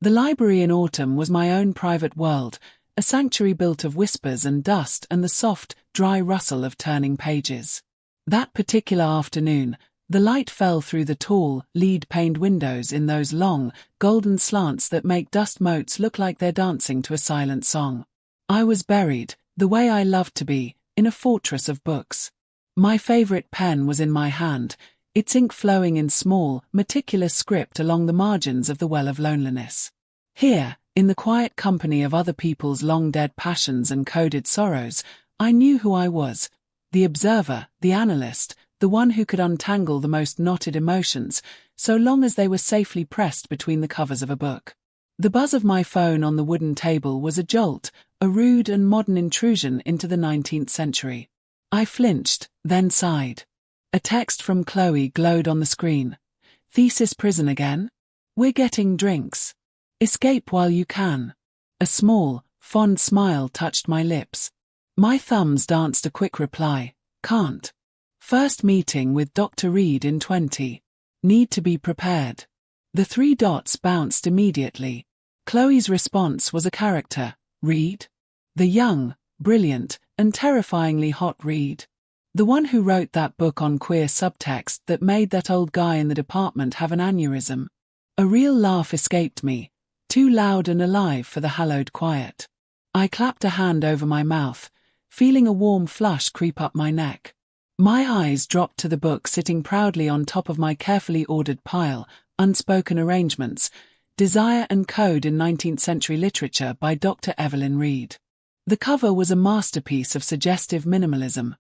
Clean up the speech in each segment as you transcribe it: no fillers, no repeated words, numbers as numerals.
The library in autumn was my own private world, a sanctuary built of whispers and dust and the soft, dry rustle of turning pages. That particular afternoon, the light fell through the tall, lead-paned windows in those long, golden slants that make dust motes look like they're dancing to a silent song. I was buried, the way I loved to be, in a fortress of books. My favorite pen was in my hand, its ink flowing in small, meticulous script along the margins of the well of loneliness. Here, in the quiet company of other people's long-dead passions and coded sorrows, I knew who I was, the observer, the analyst, the one who could untangle the most knotted emotions, so long as they were safely pressed between the covers of a book. The buzz of my phone on the wooden table was a jolt, a rude and modern intrusion into the 19th century. I flinched, then sighed. A text from Chloe glowed on the screen. Thesis prison again? We're getting drinks. Escape while you can. A small, fond smile touched my lips. My thumbs danced a quick reply. Can't. First meeting with Dr. Reed in 20. Need to be prepared. The 3 dots bounced immediately. Chloe's response was a character. Reed? The young, brilliant, and terrifyingly hot Reed. The one who wrote that book on queer subtext that made that old guy in the department have an aneurysm. A real laugh escaped me, too loud and alive for the hallowed quiet. I clapped a hand over my mouth, feeling a warm flush creep up my neck. My eyes dropped to the book sitting proudly on top of my carefully ordered pile, Unspoken Arrangements, Desire and Code in 19th Century Literature by Dr. Evelyn Reed. The cover was a masterpiece of suggestive minimalism.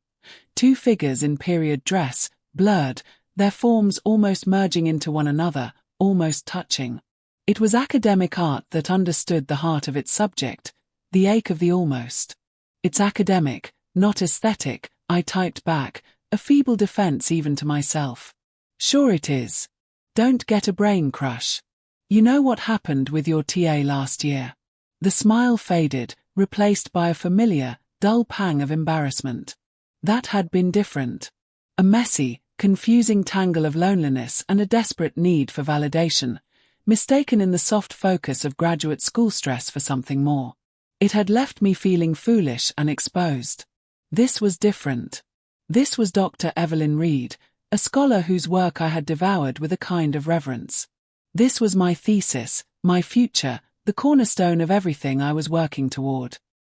2 figures in period dress, blurred, their forms almost merging into one another, almost touching. It was academic art that understood the heart of its subject, the ache of the almost. It's academic, not aesthetic, I typed back, a feeble defense even to myself. Sure it is. Don't get a brain crush. You know what happened with your TA last year. The smile faded, replaced by a familiar, dull pang of embarrassment. That had been different. A messy, confusing tangle of loneliness and a desperate need for validation, mistaken in the soft focus of graduate school stress for something more. It had left me feeling foolish and exposed. This was different. This was Dr. Evelyn Reed, a scholar whose work I had devoured with a kind of reverence. This was my thesis, my future, the cornerstone of everything I was working toward.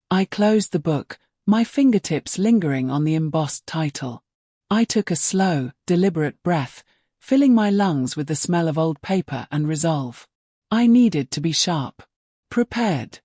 I closed the book, my fingertips lingering on the embossed title. I took a slow, deliberate breath, filling my lungs with the smell of old paper and resolve. I needed to be sharp, prepared,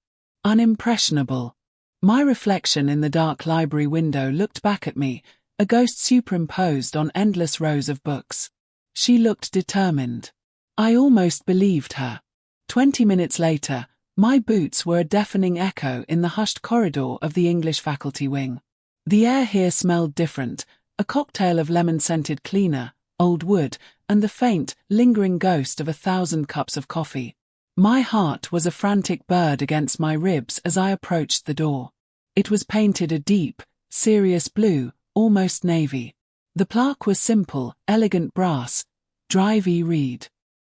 unimpressionable. My reflection in the dark library window looked back at me, a ghost superimposed on endless rows of books. She looked determined. I almost believed her. 20 minutes later, my boots were a deafening echo in the hushed corridor of the English faculty wing. The air here smelled different, a cocktail of lemon-scented cleaner, old wood, and the faint, lingering ghost of 1,000 cups of coffee. My heart was a frantic bird against my ribs as I approached the door. It was painted a deep, serious blue, almost navy. The plaque was simple, elegant brass. Drive E. Reed.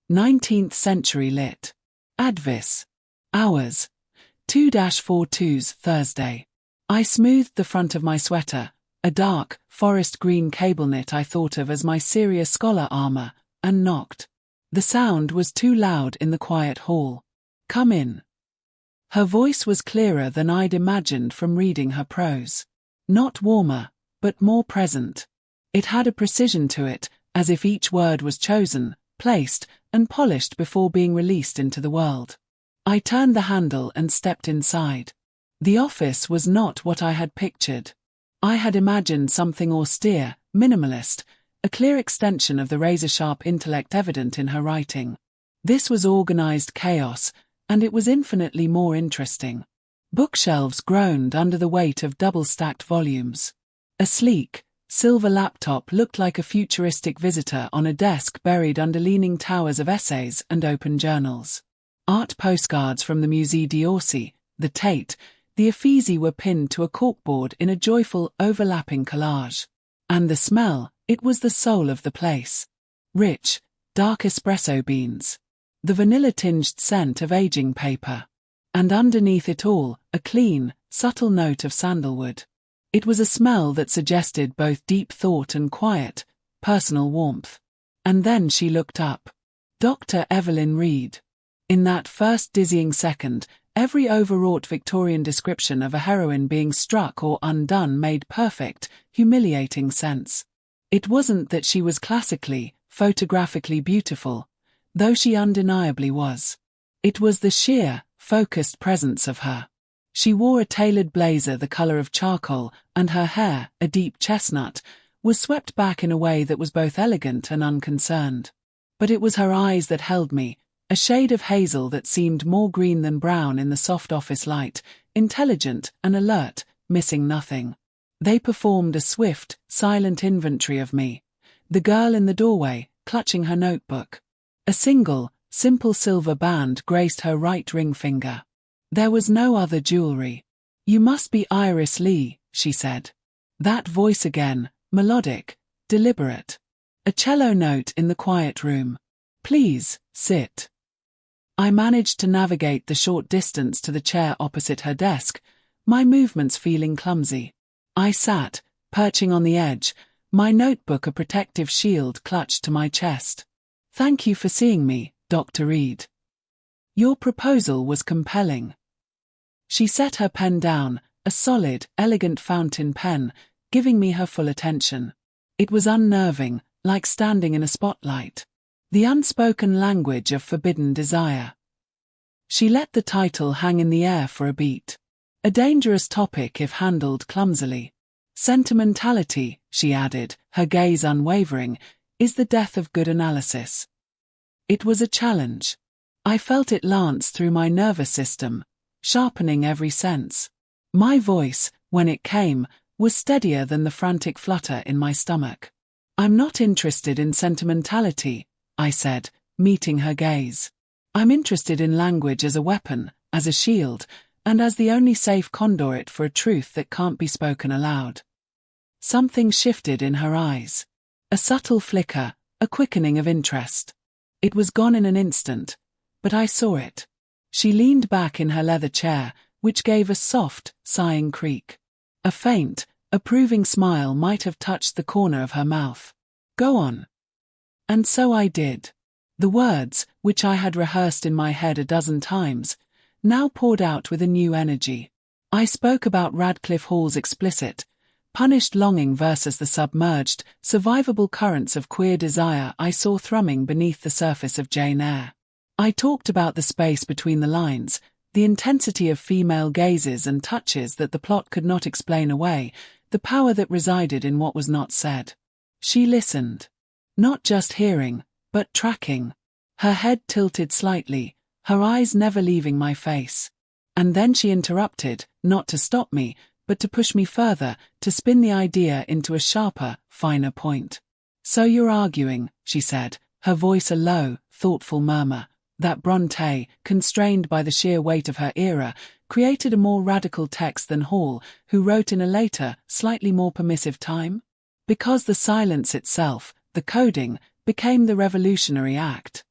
19th Century Lit. Advis. Hours. 2-42s Thursday. I smoothed the front of my sweater, a dark, forest green cable knit I thought of as my serious scholar armor, and knocked. The sound was too loud in the quiet hall. Come in. Her voice was clearer than I'd imagined from reading her prose. Not warmer, but more present. It had a precision to it, as if each word was chosen, placed, and polished before being released into the world. I turned the handle and stepped inside. The office was not what I had pictured. I had imagined something austere, minimalist, a clear extension of the razor-sharp intellect evident in her writing. This was organized chaos, and it was infinitely more interesting. Bookshelves groaned under the weight of double-stacked volumes. A sleek, silver laptop looked like a futuristic visitor on a desk buried under leaning towers of essays and open journals. Art postcards from the Musée d'Orsay, the Tate, the Uffizi were pinned to a corkboard in a joyful, overlapping collage. And the smell, it was the soul of the place. Rich, dark espresso beans. the vanilla-tinged scent of aging paper. And underneath it all, a clean, subtle note of sandalwood. It was a smell that suggested both deep thought and quiet, personal warmth. And then she looked up. Dr. Evelyn Reed. In that first dizzying second, every overwrought Victorian description of a heroine being struck or undone made perfect, humiliating sense. It wasn't that she was classically, photographically beautiful, though she undeniably was. It was the sheer, focused presence of her. She wore a tailored blazer the color of charcoal, and her hair, a deep chestnut, was swept back in a way that was both elegant and unconcerned. But it was her eyes that held me, a shade of hazel that seemed more green than brown in the soft office light, intelligent and alert, missing nothing. They performed a swift, silent inventory of me. The girl in the doorway, clutching her notebook. A single, simple silver band graced her right ring finger. There was no other jewelry. "You must be Iris Lee," she said. That voice again, melodic, deliberate. A cello note in the quiet room. "Please, sit." I managed to navigate the short distance to the chair opposite her desk, my movements feeling clumsy. I sat, perching on the edge, my notebook a protective shield clutched to my chest. "Thank you for seeing me, Dr. Reed. Your proposal was compelling." She set her pen down, a solid, elegant fountain pen, giving me her full attention. It was unnerving, like standing in a spotlight. The unspoken language of forbidden desire. She let the title hang in the air for a beat. A dangerous topic if handled clumsily. "Sentimentality," she added, her gaze unwavering, "is the death of good analysis." It was a challenge. I felt it lance through my nervous system, sharpening every sense. My voice, when it came, was steadier than the frantic flutter in my stomach. "I'm not interested in sentimentality," I said, meeting her gaze. "I'm interested in language as a weapon, as a shield, and as the only safe conduit for a truth that can't be spoken aloud." Something shifted in her eyes. A subtle flicker, a quickening of interest. It was gone in an instant, but I saw it. She leaned back in her leather chair, which gave a soft, sighing creak. A faint, approving smile might have touched the corner of her mouth. "Go on." And so I did. The words, which I had rehearsed in my head a dozen times, now poured out with a new energy. I spoke about Radcliffe Hall's explicit, punished longing versus the submerged, survivable currents of queer desire I saw thrumming beneath the surface of Jane Eyre. I talked about the space between the lines, the intensity of female gazes and touches that the plot could not explain away, the power that resided in what was not said. She listened. Not just hearing, but tracking. Her head tilted slightly, her eyes never leaving my face. And then she interrupted, not to stop me, but to push me further, to spin the idea into a sharper, finer point. "So you're arguing," she said, her voice a low, thoughtful murmur, that Brontë, constrained by the sheer weight of her era, created a more radical text than Hall, who wrote in a later, slightly more permissive time? Because the silence itself, the coding, became the revolutionary act.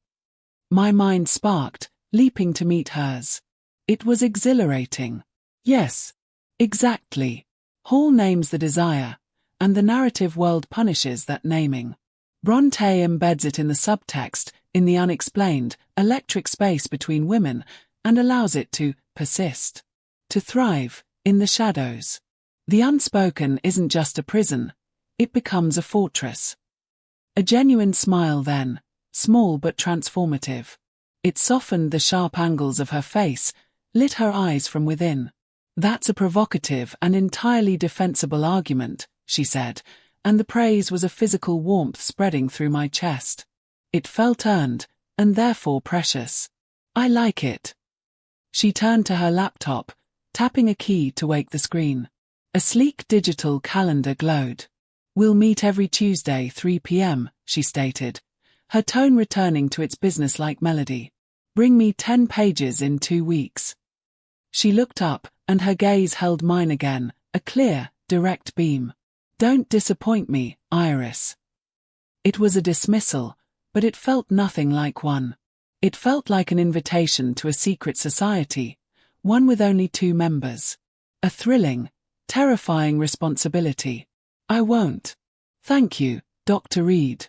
My mind sparked, leaping to meet hers. It was exhilarating. Yes, exactly. Hall names the desire, and the narrative world punishes that naming. Brontë embeds it in the subtext, in the unexplained, electric space between women, and allows it to persist, to thrive, in the shadows. The unspoken isn't just a prison, it becomes a fortress. A genuine smile then, small but transformative. It softened the sharp angles of her face, lit her eyes from within. "That's a provocative and entirely defensible argument," she said, and the praise was a physical warmth spreading through my chest. It felt earned, and therefore precious. "I like it." She turned to her laptop, tapping a key to wake the screen. A sleek digital calendar glowed. "We'll meet every Tuesday 3 p.m., she stated, her tone returning to its businesslike melody. "Bring me 10 pages in 2 weeks." She looked up, and her gaze held mine again, a clear, direct beam. "Don't disappoint me, Iris." It was a dismissal, but it felt nothing like one. It felt like an invitation to a secret society, one with only 2 members. A thrilling, terrifying responsibility. I won't. Thank you, Dr. Reed.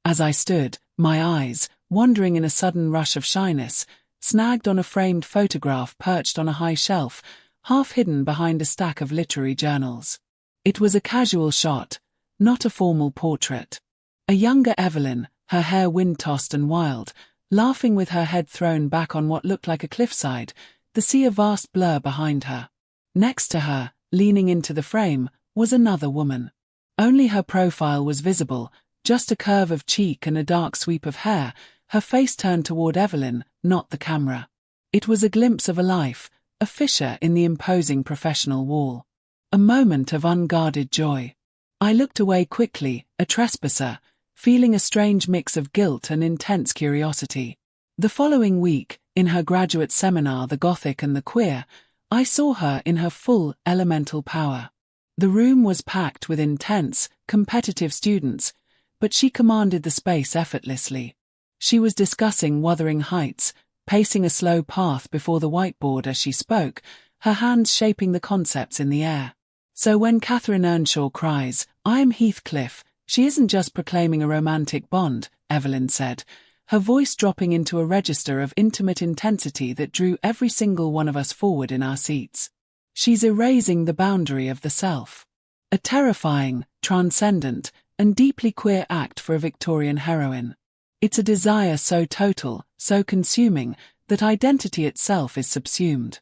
As I stood, my eyes, wandering in a sudden rush of shyness, snagged on a framed photograph perched on a high shelf, half hidden behind a stack of literary journals. It was a casual shot, not a formal portrait. A younger Evelyn, her hair wind-tossed and wild, laughing with her head thrown back on what looked like a cliffside, the sea a vast blur behind her. Next to her, leaning into the frame, was another woman. Only her profile was visible, just a curve of cheek and a dark sweep of hair, her face turned toward Evelyn, not the camera. It was a glimpse of a life, a fissure in the imposing professional wall. A moment of unguarded joy. I looked away quickly, a trespasser, feeling a strange mix of guilt and intense curiosity. The following week, in her graduate seminar The Gothic and the Queer, I saw her in her full, elemental power. The room was packed with intense, competitive students, but she commanded the space effortlessly. She was discussing Wuthering Heights, pacing a slow path before the whiteboard as she spoke, her hands shaping the concepts in the air. So when Catherine Earnshaw cries, "I am Heathcliff," she isn't just proclaiming a romantic bond, Evelyn said, her voice dropping into a register of intimate intensity that drew every single one of us forward in our seats. She's erasing the boundary of the self. A terrifying, transcendent, and deeply queer act for a Victorian heroine. It's a desire so total, so consuming, that identity itself is subsumed.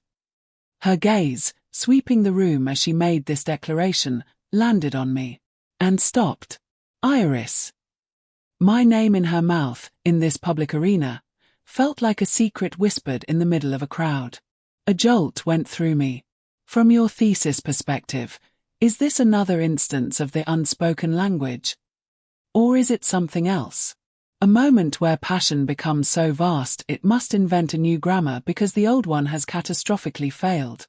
Her gaze, sweeping the room as she made this declaration, landed on me. And stopped. Iris. My name in her mouth, in this public arena, felt like a secret whispered in the middle of a crowd. A jolt went through me. From your thesis perspective, is this another instance of the unspoken language? Or is it something else? A moment where passion becomes so vast it must invent a new grammar because the old one has catastrophically failed.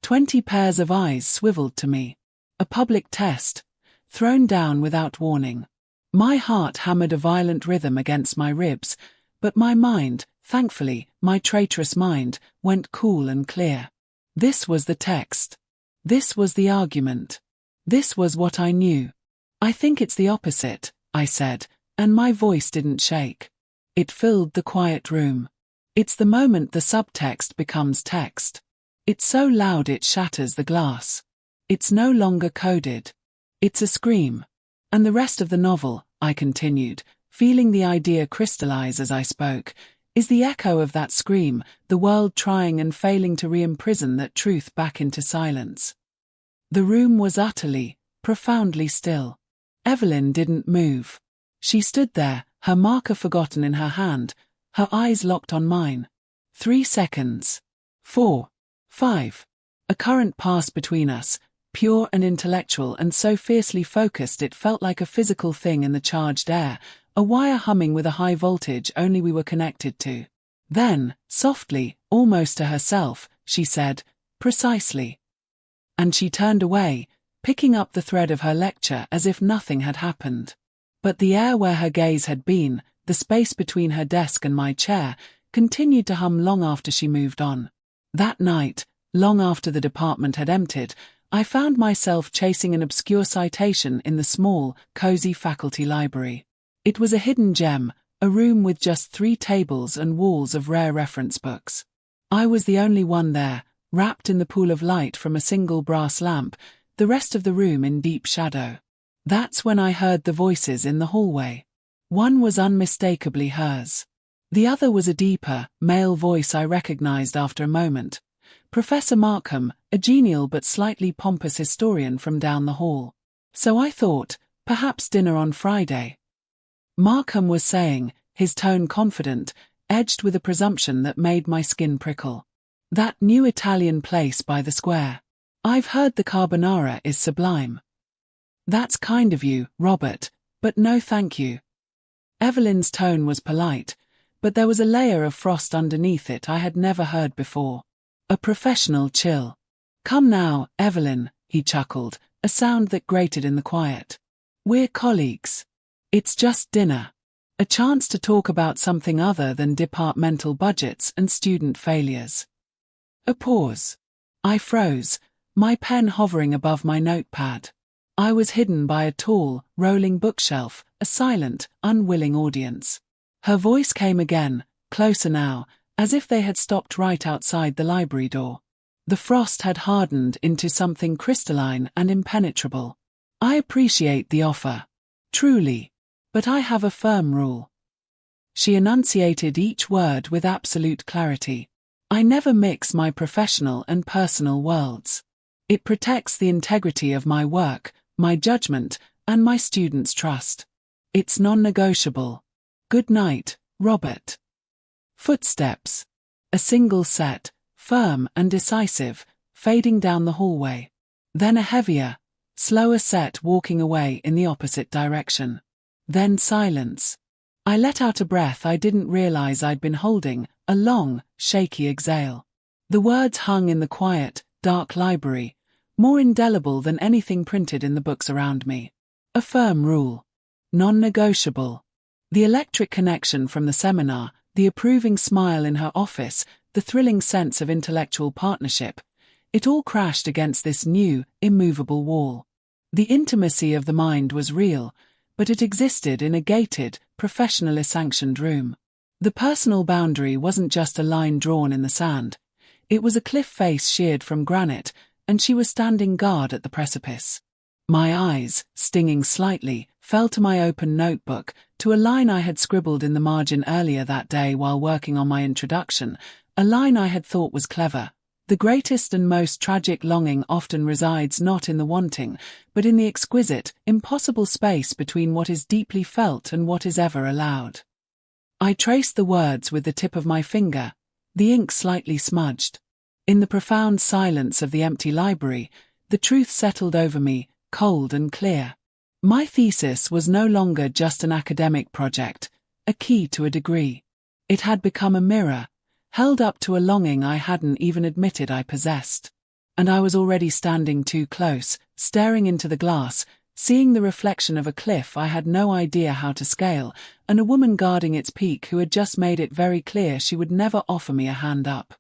20 pairs of eyes swiveled to me. A public test, thrown down without warning. My heart hammered a violent rhythm against my ribs, but my mind, thankfully, my traitorous mind, went cool and clear. This was the text. This was the argument. This was what I knew. I think it's the opposite, I said, and my voice didn't shake. It filled the quiet room. It's the moment the subtext becomes text. It's so loud it shatters the glass. It's no longer coded. It's a scream. And the rest of the novel, I continued, feeling the idea crystallize as I spoke, is the echo of that scream, the world trying and failing to re-imprison that truth back into silence. The room was utterly, profoundly still. Evelyn didn't move. She stood there, her marker forgotten in her hand, her eyes locked on mine. 3 seconds. 4. 5. A current passed between us, pure and intellectual and so fiercely focused it felt like a physical thing in the charged air, a wire humming with a high voltage only we were connected to. Then, softly, almost to herself, she said, "Precisely." And she turned away, picking up the thread of her lecture as if nothing had happened. But the air where her gaze had been, the space between her desk and my chair, continued to hum long after she moved on. That night, long after the department had emptied, I found myself chasing an obscure citation in the small, cozy faculty library. It was a hidden gem, a room with just 3 tables and walls of rare reference books. I was the only one there, wrapped in the pool of light from a single brass lamp, the rest of the room in deep shadow. That's when I heard the voices in the hallway. One was unmistakably hers. The other was a deeper, male voice I recognized after a moment. Professor Markham, a genial but slightly pompous historian from down the hall. So I thought, perhaps dinner on Friday. Markham was saying, his tone confident, edged with a presumption that made my skin prickle. That new Italian place by the square. I've heard the carbonara is sublime. That's kind of you, Robert, but no thank you. Evelyn's tone was polite, but there was a layer of frost underneath it I had never heard before. A professional chill. Come now, Evelyn, he chuckled, a sound that grated in the quiet. We're colleagues. It's just dinner. A chance to talk about something other than departmental budgets and student failures. A pause. I froze, my pen hovering above my notepad. I was hidden by a tall, rolling bookshelf, a silent, unwilling audience. Her voice came again, closer now, as if they had stopped right outside the library door. The frost had hardened into something crystalline and impenetrable. I appreciate the offer. Truly. But I have a firm rule. She enunciated each word with absolute clarity. I never mix my professional and personal worlds. It protects the integrity of my work, my judgment, and my students' trust. It's non-negotiable. Good night, Robert. Footsteps. A single set, firm and decisive, fading down the hallway. Then a heavier, slower set walking away in the opposite direction. Then silence. I let out a breath I didn't realize I'd been holding, a long, shaky exhale. The words hung in the quiet, dark library, more indelible than anything printed in the books around me. A firm rule. Non-negotiable. The electric connection from the seminar, the approving smile in her office, the thrilling sense of intellectual partnership, it all crashed against this new, immovable wall. The intimacy of the mind was real, but it existed in a gated, professionally sanctioned room. The personal boundary wasn't just a line drawn in the sand. It was a cliff face sheared from granite, and she was standing guard at the precipice. My eyes, stinging slightly, fell to my open notebook, to a line I had scribbled in the margin earlier that day while working on my introduction, a line I had thought was clever. The greatest and most tragic longing often resides not in the wanting, but in the exquisite, impossible space between what is deeply felt and what is ever allowed. I traced the words with the tip of my finger, the ink slightly smudged. In the profound silence of the empty library, the truth settled over me, cold and clear. My thesis was no longer just an academic project, a key to a degree. It had become a mirror, held up to a longing I hadn't even admitted I possessed. And I was already standing too close, staring into the glass, seeing the reflection of a cliff I had no idea how to scale, and a woman guarding its peak who had just made it very clear she would never offer me a hand up.